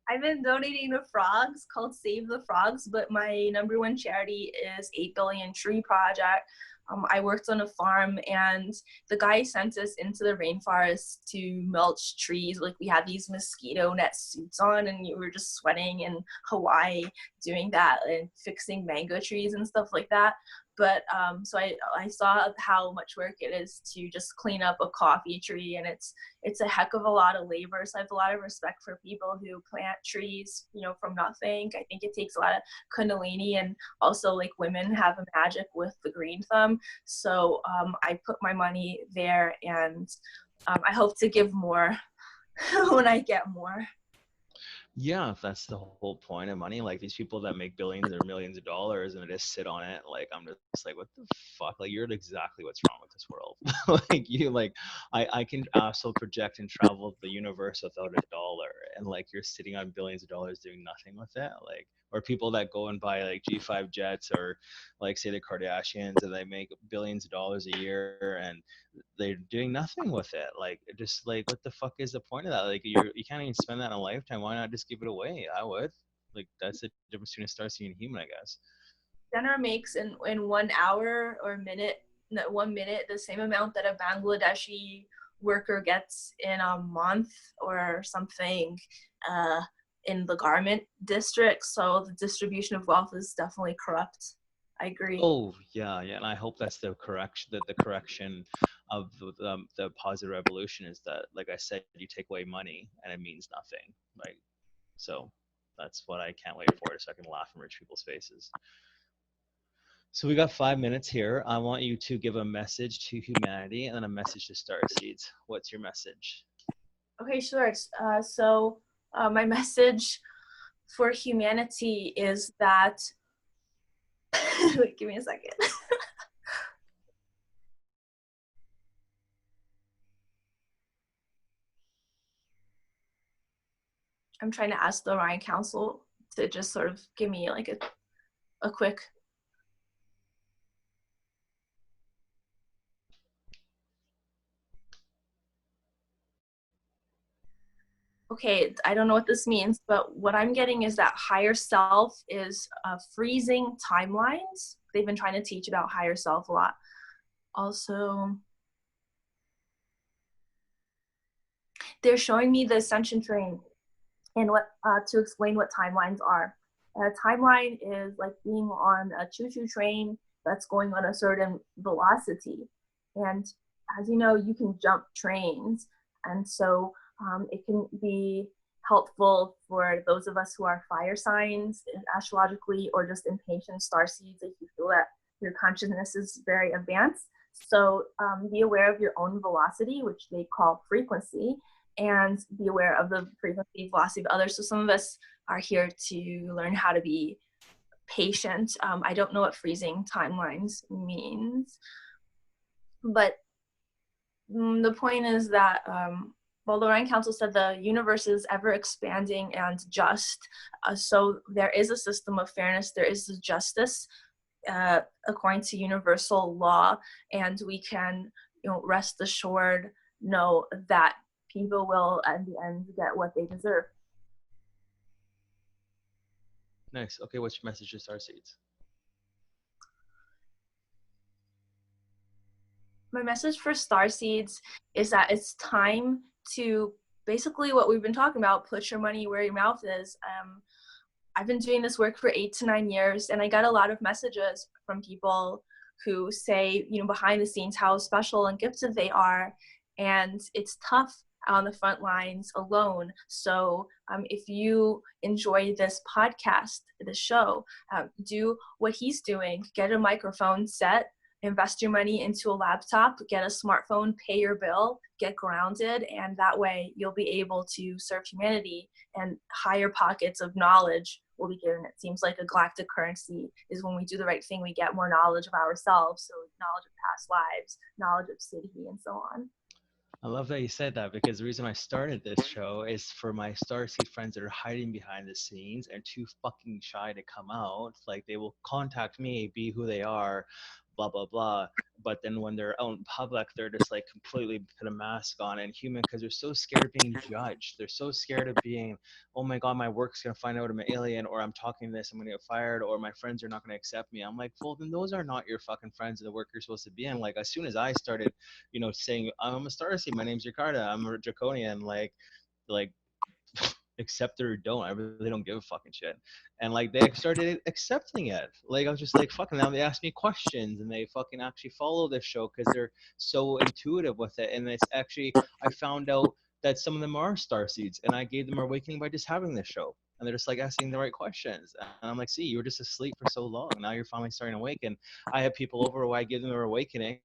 I've been donating to frogs called Save the Frogs, but my number one charity is 8 Billion Tree Project. I worked on a farm, and the guy sent us into the rainforest to mulch trees. Like we had these mosquito net suits on, and you were just sweating in Hawaii doing that and fixing mango trees and stuff like that. But so I saw how much work it is to just clean up a coffee tree, and it's a heck of a lot of labor. So I have a lot of respect for people who plant trees, from nothing. I think it takes a lot of kundalini, and also like women have a magic with the green thumb. So I put my money there, and I hope to give more when I get more. Yeah, that's the whole point of money. Like these people that make billions or millions of dollars and they just sit on it, like I'm just like, what the fuck? Like you're exactly what's wrong with this world. I can also project and travel the universe without a dollar, and like you're sitting on billions of dollars doing nothing with it. Like, or people that go and buy like G5 jets, or like say the Kardashians, and they make billions of dollars a year, and they're doing nothing with it. Like, just like, what the fuck is the point of that? Like, you can't even spend that in a lifetime. Why not just give it away? I would. Like, that's the difference between a starseed and a human, I guess. Jenner makes in 1 hour or minute, no, 1 minute, the same amount that a Bangladeshi worker gets in a month or something, uh, in the garment district. So the distribution of wealth is definitely corrupt. I agree. Oh yeah, yeah, and I hope that's the correction. That the correction of the positive revolution is that, like I said, you take away money and it means nothing. Like, so that's what I can't wait for, so I can laugh in rich people's faces. So we got 5 minutes here. I want you to give a message to humanity and then a message to starseeds. What's your message? Okay, sure. So my message for humanity is that. Wait, give me a second. I'm trying to ask the Orion Council to just sort of give me like a quick. Okay, I don't know what this means, but what I'm getting is that higher self is freezing timelines. They've been trying to teach about higher self a lot. Also, they're showing me the ascension train and what to explain what timelines are. A timeline is like being on a choo-choo train that's going on a certain velocity. And as you know, you can jump trains. And so it can be helpful for those of us who are fire signs astrologically or just impatient star seeds if you feel that your consciousness is very advanced. So be aware of your own velocity, which they call frequency, and be aware of the frequency velocity of others. So some of us are here to learn how to be patient. I don't know what freezing timelines means, but the point is that well, the Orion Council said the universe is ever expanding and just. So there is a system of fairness, there is justice according to universal law, and we can, rest assured know that people will at the end get what they deserve. Nice. Okay, what's your message to Starseeds? My message for star seeds is that it's time to basically what we've been talking about, put your money where your mouth is. I've been doing this work for 8 to 9 years, and I got a lot of messages from people who say, behind the scenes, how special and gifted they are. And it's tough on the front lines alone. So if you enjoy this podcast, this show, do what he's doing, get a microphone set, invest your money into a laptop, get a smartphone, pay your bill, get grounded, and that way you'll be able to serve humanity, and higher pockets of knowledge will be given. It seems like a galactic currency is when we do the right thing, we get more knowledge of ourselves, so knowledge of past lives, knowledge of Siddhi, and so on. I love that you said that, because the reason I started this show is for my Starseed friends that are hiding behind the scenes and too fucking shy to come out. Like, they will contact me, be who they are, blah blah blah. But then when they're out in public, they're just like completely put a mask on and human, because they're so scared of being judged. They're so scared of being, oh my god, my work's gonna find out I'm an alien, or I'm talking this, I'm gonna get fired, or my friends are not gonna accept me. I'm like, well, then those are not your fucking friends and the work you're supposed to be in. Like, as soon as I started, saying I'm a Starseed, my name's Jakarta, I'm a Draconian, like accept it or don't. I really don't give a fucking shit. And like they started accepting it. Like I was just like fucking now they ask me questions and they fucking actually follow this show because they're so intuitive with it. And it's actually I found out that some of them are star seeds and I gave them awakening by just having this show. And they're just like asking the right questions. And I'm like, see, you were just asleep for so long. Now you're finally starting to awaken. I have people over who I give them their awakening.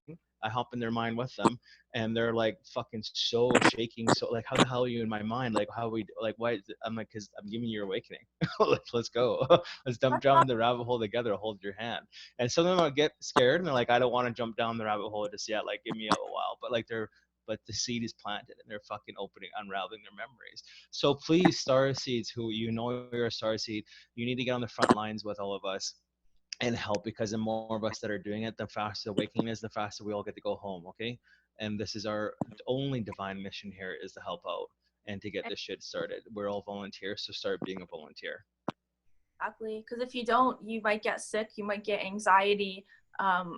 I hop in their mind with them and they're like fucking so shaking, so like how the hell are you in my mind, like how we like why is it? I'm like, because I'm giving you your awakening. Let's go. Let's jump down the rabbit hole together, hold your hand. And some of them get scared and they're like, I don't want to jump down the rabbit hole just yet, like give me a while. But the seed is planted and they're fucking opening, unraveling their memories. So please, star seeds, who you're a star seed, you need to get on the front lines with all of us and help, because the more of us that are doing it, the faster the awakening is, the faster we all get to go home. Okay. And this is our only divine mission here, is to help out and to get this shit started. We're all volunteers, so start being a volunteer. Exactly, because if you don't, you might get sick, you might get anxiety,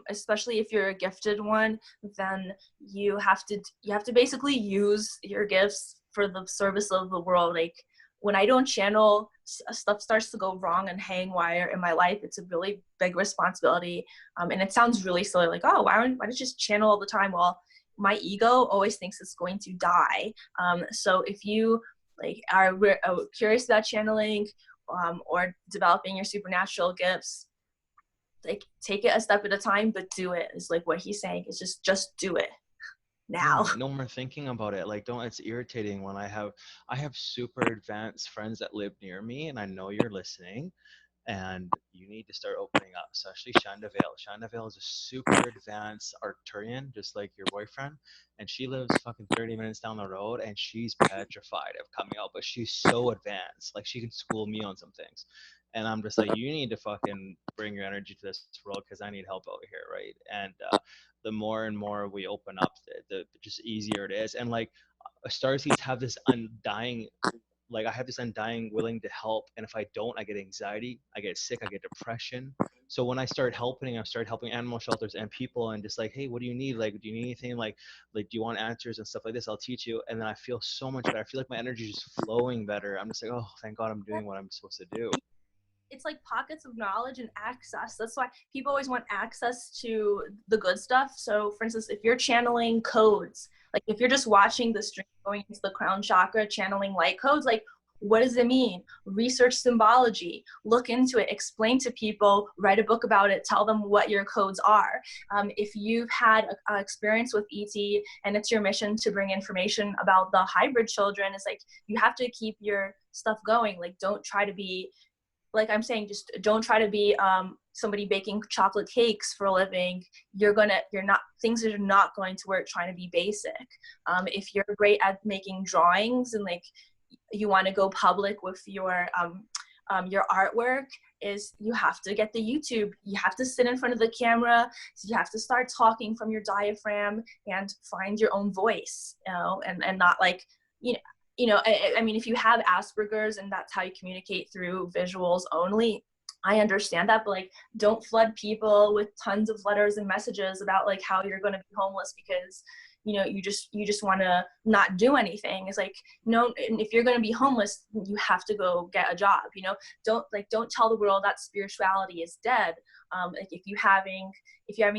especially if you're a gifted one. Then you have to basically use your gifts for the service of the world. Like when I don't channel, stuff starts to go wrong and hang wire in my life. It's a really big responsibility, and it sounds really silly, like, oh, why don't you just channel all the time? Well, my ego always thinks it's going to die. So if you like are curious about channeling, or developing your supernatural gifts, like take it a step at a time, but do it, is like what he's saying. It's just do it now. Yeah, no more thinking about it. Like, don't. It's irritating when I have super advanced friends that live near me, and I know you're listening. and you need to start opening up, especially Shandavale. Shandavale is a super advanced Arcturian, just like your boyfriend, and she lives fucking 30 minutes down the road, and she's petrified of coming out, but she's so advanced. Like, she can school me on some things. And I'm just like, you need to fucking bring your energy to this world because I need help out here, right? And the more and more we open up, the just easier it is. And like, starseeds have this undying, like, I have this undying willing to help, and if I don't, I get anxiety, I get sick, I get depression. So when I started helping animal shelters and people, and just like, hey, what do you need? Like, do you need anything? Like, do you want answers and stuff like this? I'll teach you. And then I feel so much better. I feel like my energy is just flowing better. I'm just like, oh, thank God I'm doing what I'm supposed to do. It's like pockets of knowledge and access. That's why people always want access to the good stuff. So for instance, if you're channeling codes, like if you're just watching the stream going into the crown chakra, channeling light codes, like what does it mean? Research symbology, look into it, explain to people, write a book about it, tell them what your codes are. If you've had an experience with ET and it's your mission to bring information about the hybrid children, it's like you have to keep your stuff going. Like, don't try to be, like I'm saying, just don't try to be somebody baking chocolate cakes for a living. You're not, things are not going to work trying to be basic. If you're great at making drawings and like you want to go public with your artwork, is you have to get the YouTube, you have to sit in front of the camera, so you have to start talking from your diaphragm and find your own voice, you know, and not like, I mean, if you have Asperger's and that's how you communicate through visuals only, I understand that, but like, don't flood people with tons of letters and messages about like how you're going to be homeless because, you know, you just want to not do anything. It's like, no, if you're going to be homeless, you have to go get a job, you know. Don't tell the world that spirituality is dead. Like if you're having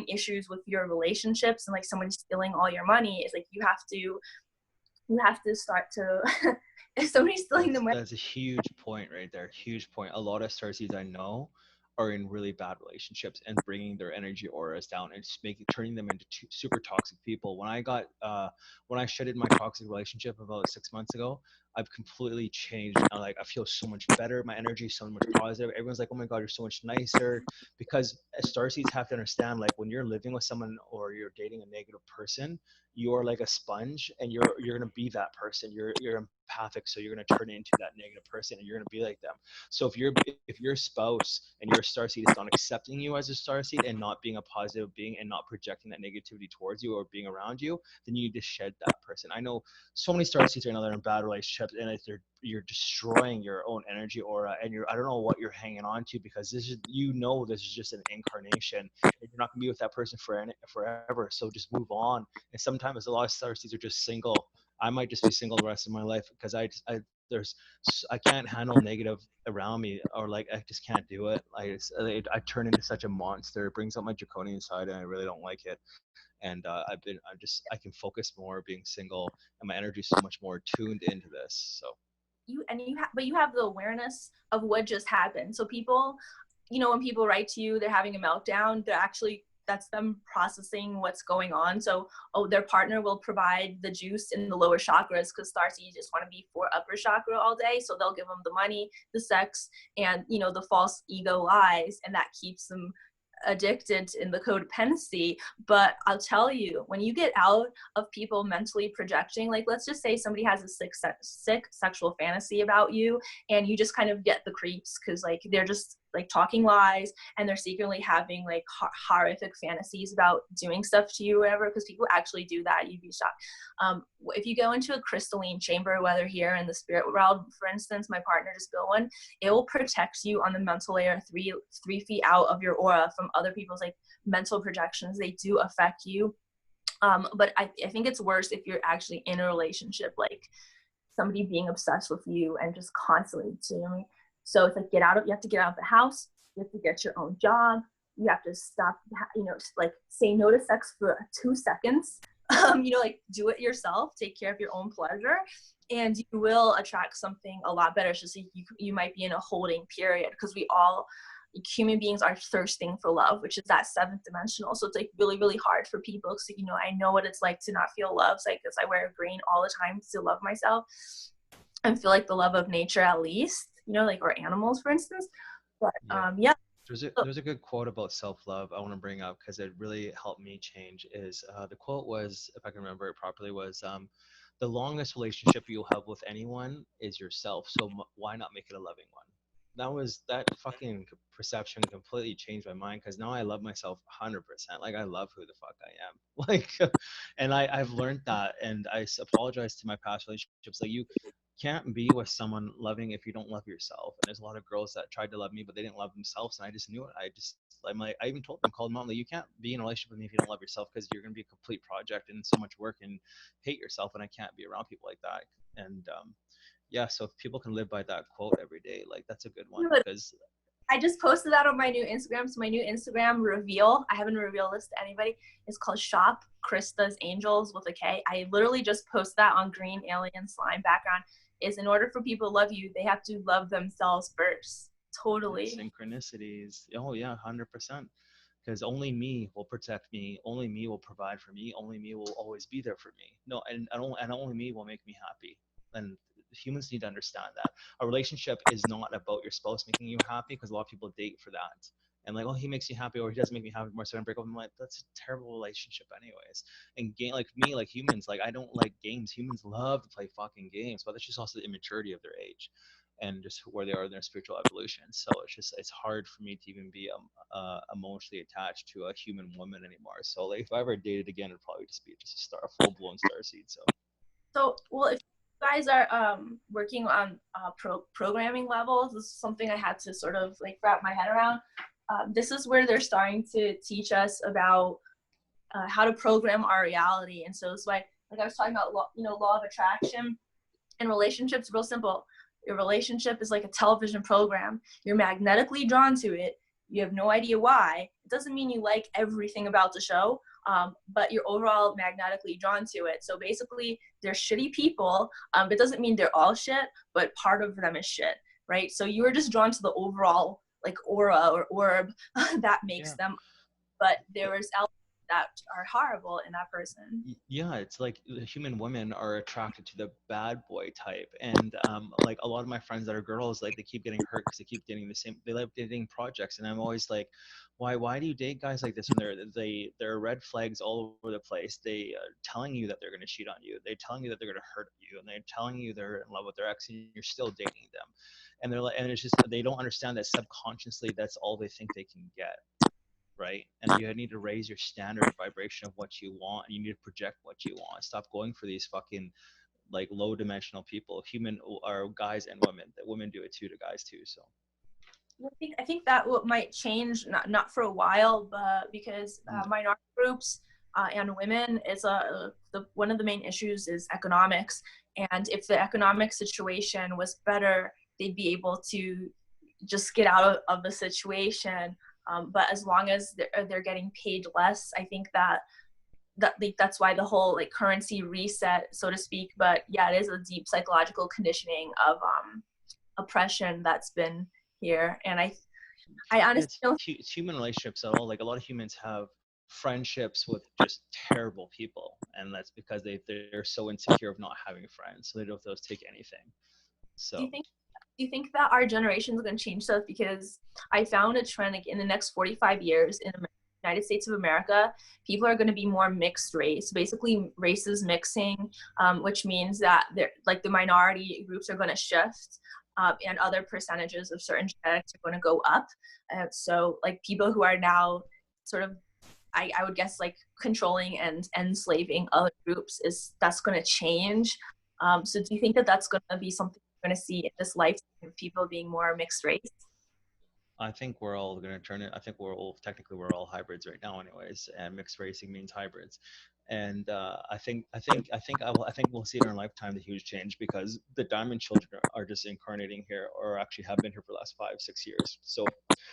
issues with your relationships and like someone's stealing all your money, it's like you have to start to if somebody's stealing the money. That's a huge point right there. Huge point. A lot of starseeds I know are in really bad relationships and bringing their energy auras down and just turning them into super toxic people. When I shedded my toxic relationship about 6 months ago, I've completely changed. Like, I feel so much better. My energy is so much positive. Everyone's like, "Oh my God, you're so much nicer." Because starseeds have to understand, like, when you're living with someone or you're dating a negative person, you're like a sponge, and you're gonna be that person. You're empathic, so you're gonna turn into that negative person, and you're gonna be like them. So if your spouse and your starseed is not accepting you as a starseed and not being a positive being and not projecting that negativity towards you or being around you, then you need to shed that person. I know so many starseeds right now that are in bad relationships, and you're destroying your own energy aura, and I don't know what you're hanging on to, because this is just an incarnation, and you're not gonna be with that person forever. So just move on. And sometimes a lot of starseeds are just single. I might just be single the rest of my life because I can't handle negative around me, or like I just can't do it. I turn into such a monster. It brings out my draconian side, and I really don't like it. And I can focus more being single, and my energy is so much more tuned into this. So But you have the awareness of what just happened. So people, you know, when people write to you, they're having a meltdown, that's them processing what's going on. So, their partner will provide the juice in the lower chakras because starseeds just want to be for upper chakra all day. So they'll give them the money, the sex, and, you know, the false ego lies, and that keeps them addicted in the codependency. But I'll tell you, when you get out of people mentally projecting, like let's just say somebody has a sick sexual fantasy about you, and you just kind of get the creeps because like they're just like talking lies, and they're secretly having like horrific fantasies about doing stuff to you or whatever, because people actually do that. You'd be shocked. If you go into a crystalline chamber, whether here in the spirit world, for instance, my partner just built one, it will protect you on the mental layer 3 feet out of your aura from other people's like mental projections. They do affect you. But I think it's worse if you're actually in a relationship, like somebody being obsessed with you and just constantly doing me. So it's like you have to get out of the house, you have to get your own job, you have to stop, you know, like say no to sex for 2 seconds, you know, like do it yourself, take care of your own pleasure, and you will attract something a lot better. It's just you might be in a holding period, because human beings are thirsting for love, which is that 7th dimensional. So it's like really, really hard for people. So, you know, I know what it's like to not feel love. So because I wear green all the time to love myself and feel like the love of nature, at least, you know, like, or animals, for instance. But Yeah. yeah. So, There's a good quote about self-love I want to bring up because it really helped me change. Is the quote was, if I can remember it properly, was the longest relationship you'll have with anyone is yourself. So why not make it a loving one? That fucking perception completely changed my mind because now I love myself 100%. Like I love who the fuck I am. Like, and I've learned that, and apologize to my past relationships. Like you can't be with someone loving if you don't love yourself. And there's a lot of girls that tried to love me, but they didn't love themselves. And I just knew it. I'm like, I even told them, called them out, like, you can't be in a relationship with me if you don't love yourself because you're going to be a complete project and so much work and hate yourself. And I can't be around people like that. And yeah, so if people can live by that quote every day, like that's a good one because I just posted that on my new Instagram. So my new Instagram reveal, I haven't revealed this to anybody, is called Shop Krista's Angels with a K. I literally just posted that on green alien slime background. Is in order for people to love you, they have to love themselves first. Totally. synchronicities. Oh yeah, 100%. Because only me will protect me, only me will provide for me, only me will always be there for me. No, and only me will make me happy. And humans need to understand that a relationship is not about your spouse making you happy, because a lot of people date for that. And like, oh, he makes you happy or he doesn't make me happy more, so I break up. I'm like, that's a terrible relationship anyways. And game, like me, like humans, like I don't like games. Humans love to play fucking games, but that's just also the immaturity of their age and just where they are in their spiritual evolution. So it's hard for me to even be emotionally attached to a human woman anymore. So like if I ever dated again, it'd probably just be just a full blown starseed. So, well, if you guys are working on programming levels, this is something I had to sort of like wrap my head around. This is where they're starting to teach us about how to program our reality. And so it's like I was talking about, law of attraction and relationships. Real simple. Your relationship is like a television program. You're magnetically drawn to it. You have no idea why. It doesn't mean you like everything about the show, but you're overall magnetically drawn to it. So basically, they're shitty people. It doesn't mean they're all shit, but part of them is shit, right? So you're just drawn to the overall like aura or orb that makes Yeah. them. But there's elements that are horrible in that person. Yeah, it's like the human women are attracted to the bad boy type, and like a lot of my friends that are girls, like they keep getting hurt because they keep dating the same. They love dating projects, and I'm always like, why do you date guys like this when there are red flags all over the place? They are telling you that they're going to cheat on you. They're telling you that they're going to hurt you, and they're telling you they're in love with their ex, and you're still dating them. And they're like, and it's just they don't understand that subconsciously that's all they think they can get, right? And you need to raise your standard vibration of what you want, and you need to project what you want. Stop going for these fucking like low dimensional people. Human are guys and women. That women do it too to guys too. So I think that what might change, not for a while, but because minority groups and women is one of the main issues is economics. And if the economic situation was better, they'd be able to just get out of the situation. But as long as they're getting paid less, I think that's why the whole like currency reset, so to speak. But yeah, it is a deep psychological conditioning of oppression that's been here. And I yeah, honestly don't. it's human relationships at all. Like a lot of humans have friendships with just terrible people, and that's because they're so insecure of not having friends, so they don't those take anything. Do So you think do you think that our generation is going to change stuff? Because I found a trend like in the next 45 years in the United States of America, people are going to be more mixed race, basically races mixing, which means that they're like the minority groups are going to shift. And other percentages of certain genetics are going to go up. So like people who are now sort of I would guess like controlling and enslaving other groups that's going to change. So do you think that that's going to be something we're going to see in this lifetime of people being more mixed race? I think we're all going to turn it. I think we're all hybrids right now, anyways, and mixed racing means hybrids. And I think we'll see it in our lifetime the huge change because the diamond children are just incarnating here, or actually have been here for the last 5 6 years. So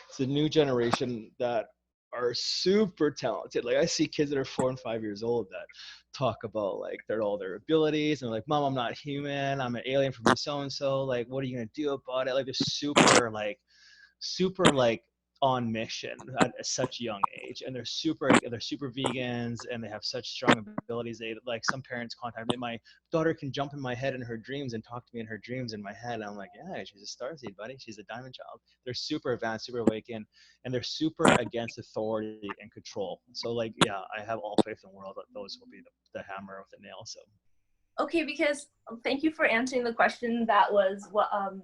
it's a new generation that are super talented. Like I see kids that are 4 and 5 years old that talk about like all their abilities and they're like, "Mom, I'm not human. I'm an alien from so and so. Like, what are you gonna do about it?" Like they're super like on mission at such a young age, and they're super vegans, and they have such strong abilities. They like, some parents contact me, my daughter can jump in my head in her dreams and talk to me in her dreams in my head. And I'm like, yeah, she's a starseed, buddy, she's a diamond child. They're super advanced, super awakened, and they're super against authority and control. So like, yeah, I have all faith in the world that those will be the hammer with the nail. So Okay, because thank you for answering the question that was what um,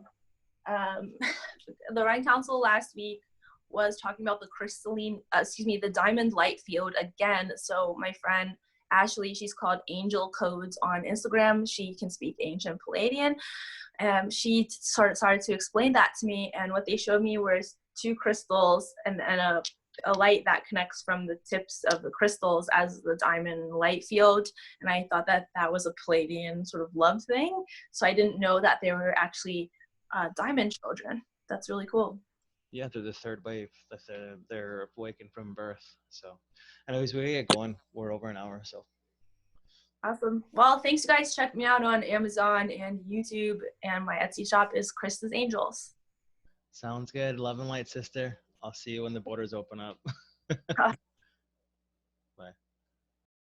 the Rhine Council last week was talking about the the diamond light field again. So my friend Ashley, she's called Angel Codes on Instagram. She can speak Ancient Palladian. She started to explain that to me, and what they showed me was two crystals and a light that connects from the tips of the crystals as the diamond light field. And I thought that that was a Palladian sort of love thing. So I didn't know that they were actually diamond children. That's really cool. yeah, they're the third wave. They're awakened from birth. So, anyways, we get going. We're over an hour, so Awesome. Well, thanks, you guys. Check me out on Amazon and YouTube, and my Etsy shop is Krista's Angels. sounds good. Love and light, sister. I'll see you when the borders open up.